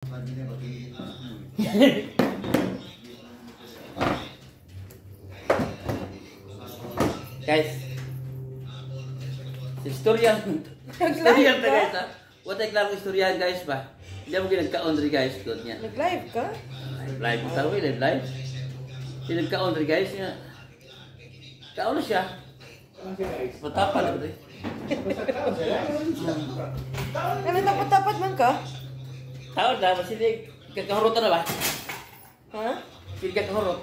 Guys, istorya guys ha. What lang istorya guys ba? Hindi mo ginagkaon rin guys good niya. Nag-live ka? Live tayo live. Hindi nagkaon rin guys niya. Kaon na siya. Matapan na rin. Ano tapat-tapat man ka? Taon na, masili kakahurutan na ba? Ha? Sili kakahurot.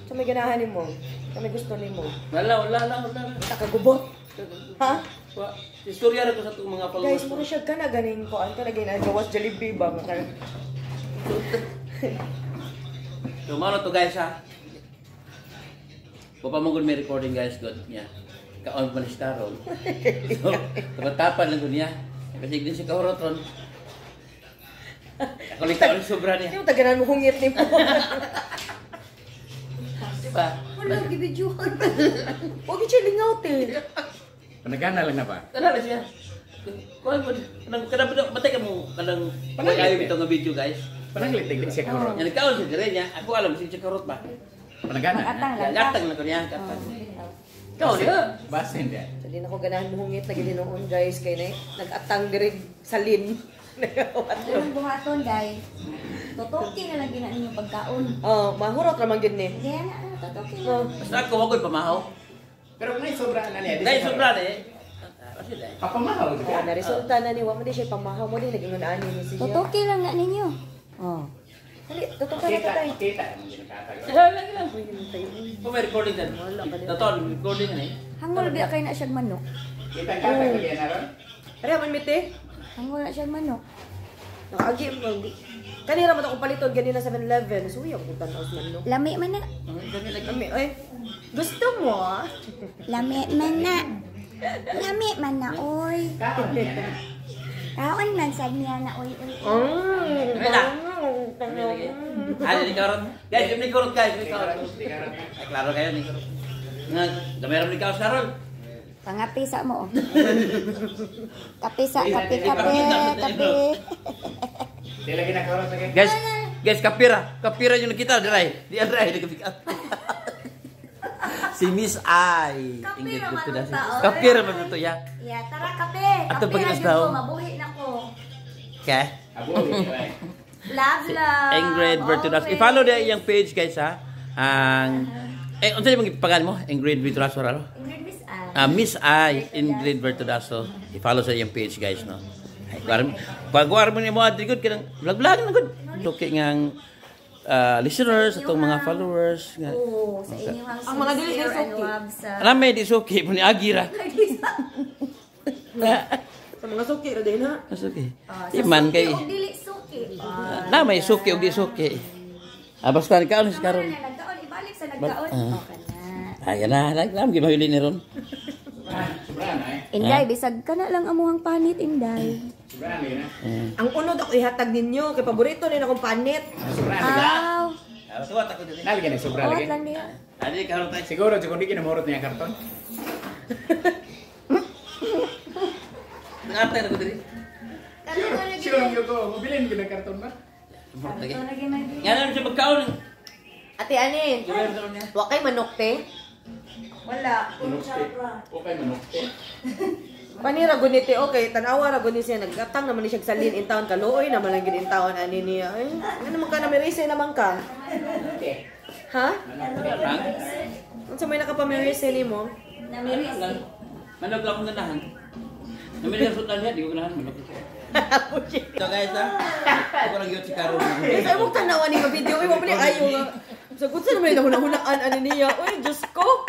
Sa may ganahan mo? Sa may gusto ni mo? Wala. Nakagubot? Ha? Istorya rin ko sa itong mga followers. Guys, muna siya ka na ganing ko. Ano na gina? Gawas Jollibee ba? So, mano to guys ha. Papamagod may recording guys good niya. Kaon pa ni Starol. So, tapatapan lang ko niya. Kasi din si Kahurotron. Ako ulit sobra niya. Yung taganan mo hungit ni mo. Diba? Wala, gibidyuhan. Huwag siya lingaw eh. Panagana lang na ba? Kanala siya. Kanang batay ka mo. Kanang ayaw ito nga video guys. Pananglitig din siya Kahurot. Yan nagkaon siya dire niya. Ako alam si Kahurot ba? Panagana. Gatang na ko niya. Ikaw niya. Basin dia. So, di na ko ganahan mo hungit na gilinoon guys. Kaya na nag-atang dirig salin. Anong buhaton, guys? Totoki na lang gina ninyo pagkaon. Mahurot naman yun eh. Kaya na, totoki na. Basta ako ako'y pamahaw. Pero kung sobra na niya. Dahil sobra na eh. Papamahaw di ba? Naresulta na ni Wama di siya pamahaw mo din. Naging unaan ni siya. Totoki lang na ninyo. Oh. Dali, tutok ka na tatay. Kita naman ginakatag. Lagi lang. Kung may recording din. Totoo, recording na eh. Hangol biya kay na siyang manok. Kita ang katag ko na ron. Ari, man miti. Hangol na siyang manok. Nakaagi mo. Kanina mo akong paliton ganina 7-Eleven. Suwi ako kung tanaw man no. Lami man na. Kami, ay. Gusto mo ah? Lami man na. Lami man na, oy. Kaon niya na. Kaon man sa niya na, oy. Ano ni Karot? Guys, yung ni Karot guys. Ay, klaro kayo ni Karot. Nga, gameram ni Karot Karol. Pangapisa mo, oh. Kape. Di lagi na Kahurot lagi. Guys, kapira yung nakita, Diray. Di Diray, nag-pick up. Si Miss I. Kapira man ang tao. Kapira man ito, ya. Yeah, tara kape. Ato Kape pag-inas na daw. ko, mabuhi na ko. Okay? Abuli ka. Love. Ingrid Bertudas. Always. I-follow na iyang page, guys, ha. Ang... unsa yung pangalan mo? Ingrid Bertudas, raro? Ingrid Miss Anne. Miss I, Ingrid Bertudaso. I-follow sa iyang page, guys, no? Pag-war mo niya mo, good ka ng vlog-vlog na good. Loki ngang listeners, itong mga followers. Oo, sa inyong Ang mga dili sincere guys, and okay. love sa... Alam may di suki, mo ni Agira. Sa mga suki ra din ha. Suki. Sa Iman suki kay... o dili suki. Na may suki o di suki. Basta ka ano si karon. Nagkaon, ibalik sa nagkaon. Okay na. Ayan na, alam gimahili ni ron. Sobra na eh. Inday, bisag ka na lang amuhang panit, Inday. Sobra na yun Ang unod ako ihatag ninyo kay paborito ni akong panit. Sobra na. Aw. Suwat ako din. Nalagyan na sobra Awat lagi. lang niya. Adi karon tayo. Siguro kung di kinamurot niya karton. Ngatay na ko diri. Siguro yung ko, mabilin ka ng karton ba? Lagi. Yan siya magkaon. Ate Anin, Gawin sa niya. wa kay manok te. Wala. Okay manok. Panira guniti okay, tanawa ra guni siya naggatang naman ni siya salin in town kaluoy naman lang gid in town ani niya. Ay, ano naman ka na merise naman ka? Ha? Unsa may nakapamerise nimo? Namiris. Manok lang kong ganahan. Namili ka sutan niya, di ko ganahan manok. So guys ha, ako lang yun si Karol. Sa imong tanawa ni nga video, ay mo ayo nga. Sa kutsa naman na hunahunaan ani niya. Oy, Diyos ko.